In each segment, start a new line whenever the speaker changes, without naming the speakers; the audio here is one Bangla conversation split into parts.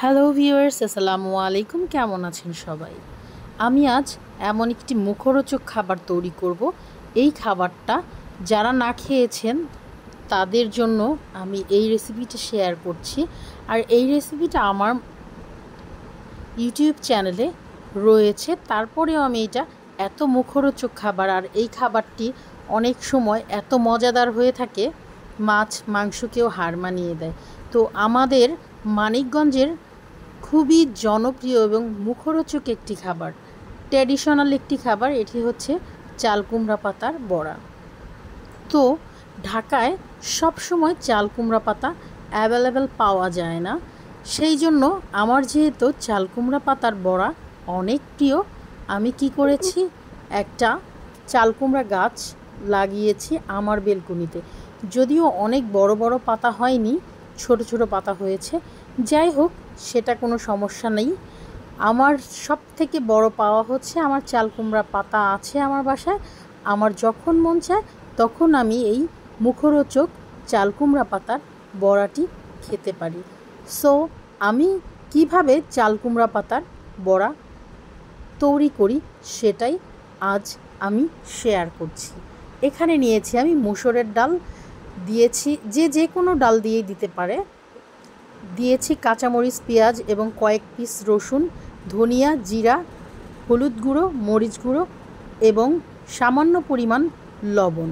হ্যালো ভিউয়ার্স, আসসালামু আলাইকুম। কেমন আছেন সবাই? আমি আজ এমন একটি মুখরোচক খাবার তৈরি করব। এই খাবারটা যারা না খেয়েছেন তাদের জন্য আমি এই রেসিপিটা শেয়ার করছি। আর এই রেসিপিটা আমার ইউটিউব চ্যানেলে রয়েছে। তারপরেও আমি এটা এত মুখরোচক খাবার, আর এই খাবারটি অনেক সময় এত মজাদার হয়ে থাকে, মাছ মাংসকেও হার মানিয়ে দেয়। তো আমাদের মানিকগঞ্জের খুবই জনপ্রিয় এবং মুখরোচক একটি খাবার, ট্র্যাডিশনাল একটি খাবার। এটি হচ্ছে চাল কুমড়া পাতার বড়া। তো ঢাকায় সব সময় চাল কুমড়া পাতা অ্যাভেলেবেল পাওয়া যায় না, সেই জন্য আমার যেহেতু চাল কুমড়া পাতার বড়া অনেক প্রিয়, আমি কি করেছি, একটা চাল কুমড়া গাছ লাগিয়েছি আমার বেলকনিতে। যদিও অনেক বড় বড় পাতা হয়নি, ছোট ছোট পাতা হয়েছে। যাই হোক, সেটা কোনো সমস্যা নেই। আমার সব থেকে বড় পাওয়া হচ্ছে আমার চাল কুমড়া পাতা আছে আমার বাসায়। আমার যখন মন চায় তখন আমি এই মুখরোচক চাল কুমড়া পাতার বড়াটি খেতে পারি। সো আমি কিভাবে চাল কুমড়া পাতার বড়া তৈরি করি সেটাই আজ আমি শেয়ার করছি। এখানে নিয়েছি আমি মুসুরের ডাল, দিয়েছি যে কোনো ডাল দিয়েই দিতে পারে, দিয়েছি কাঁচামরিচ, পেঁয়াজ এবং কয়েক পিস রসুন, ধনিয়া, জিরা, হলুদ গুঁড়ো, মরিচ গুঁড়ো এবং সামান্য পরিমাণ লবণ।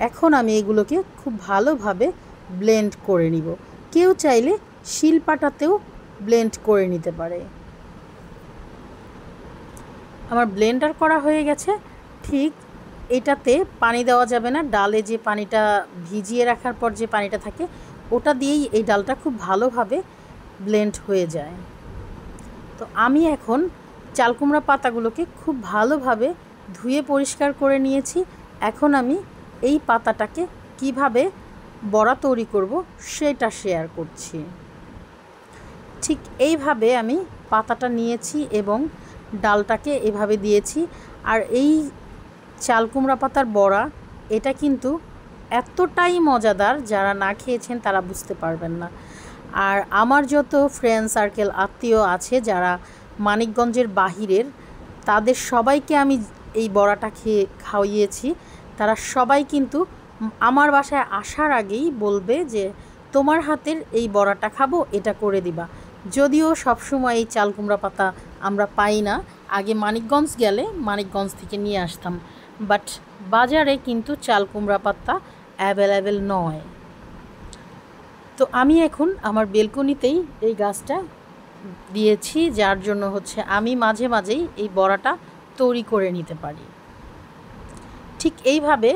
এখন আমি এগুলোকে খুব ভালোভাবে ব্লেন্ড করে নিব। কেউ চাইলে শিলপাটাতেও ব্লেন্ড করে নিতে পারে। আমার ব্লেন্ডার করা হয়ে গেছে। ঠিক এটাতে পানি দেওয়া যাবে না, ডালে যে পানিটা ভিজিয়ে রাখার পর যে পানিটা থাকে ওটা দিয়েই এই ডালটা খুব ভালোভাবে ব্লেন্ড হয়ে যায়। তো আমি এখন চাল কুমড়া পাতাগুলোকে খুব ভালোভাবে ধুয়ে পরিষ্কার করে নিয়েছি। এখন আমি এই পাতাটাকে কিভাবে বড়া তৈরি করব সেটা শেয়ার করছি। ঠিক এইভাবে আমি পাতাটা নিয়েছি এবং ডালটাকে এভাবে দিয়েছি। আর এই চাল কুমড়া পাতার বড়া এটা কিন্তু এতটাই মজাদার, যারা না খেয়েছেন তারা বুঝতে পারবেন না। আর আমার যত ফ্রেন্ড সার্কেল, আত্মীয় আছে যারা মানিকগঞ্জের বাহিরের, তাদের সবাইকে আমি এই বড়াটা খাওয়িয়েছি। তারা সবাই কিন্তু আমার বাসায় আসার আগেই বলবে যে তোমার হাতের এই বড়াটা খাবো, এটা করে দিবা। যদিও সবসময় এই চাল কুমড়া পাতা আমরা পাই না, আগে মানিকগঞ্জ গেলে মানিকগঞ্জ থেকে নিয়ে আসতাম, বাট বাজারে কিন্তু চাল কুমড়া পাতা অ্যাভেলেবেল নয়। তো আমি এখন আমার বেলকনিতেই এই গাছটা দিয়েছি, যার জন্য হচ্ছে আমি মাঝে মাঝেই এই বড়াটা তৈরি করে নিতে পারি। ঠিক এইভাবে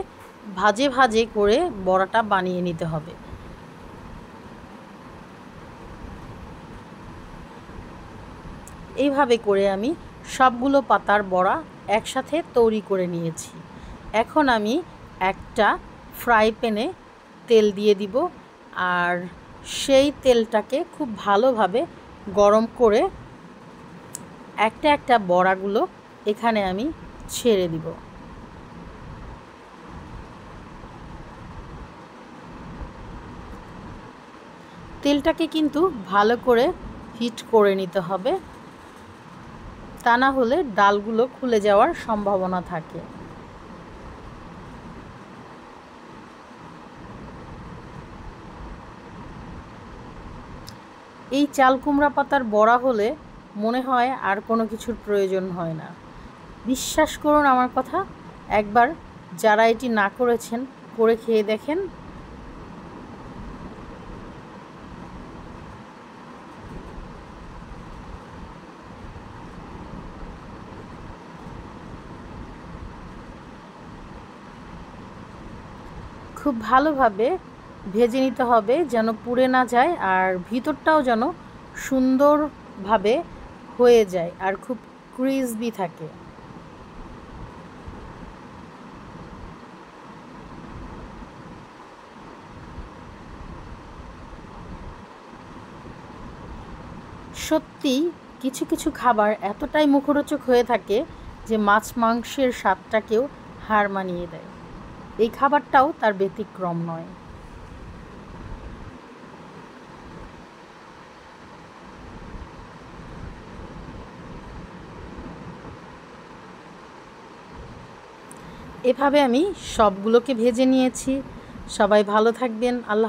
ভাজে ভাজে করে বড়াটা বানিয়ে নিতে হবে। এইভাবে করে আমি সবগুলো পাতার বড়া একসাথে তৈরি করে নিয়েছি। এখন আমি একটা ফ্রাই প্যানে তেল দিয়ে দিব, আর সেই তেলটাকে খুব ভালোভাবে গরম করে একটা একটা বড়াগুলো এখানে আমি ছেড়ে দিব। তেলটাকে কিন্তু ভালো করে হিট করে নিতে হবে, তা না হলে ডালগুলো খুলে যাওয়ার সম্ভাবনা থাকে। এই চাল কুমড়া পাতার বড়া হলে মনে হয় আর কোনো কিছুর প্রয়োজন হয় না। বিশ্বাস করুন আমার কথা, একবার যারা এটি না করেছেন করে খেয়ে দেখেন। খুব ভালোভাবে ভেজে নিতে হবে যেন পুড়ে না যায়, আর ভিতরটাও যেন সুন্দরভাবে হয়ে যায় আর খুব ক্রিসপি থাকে। সত্যি কিছু কিছু খাবার এতটাই মুখরোচক হয়ে থাকে যে মাছ মাংসের স্বাদটাকেও হার মানিয়ে দেয়। এই খাবারটাও তার ব্যতিক্রম নয়। এভাবে আমি সবগুলোকে ভেজে নিয়েছি। সবাই ভালো থাকবেন। আল্লাহ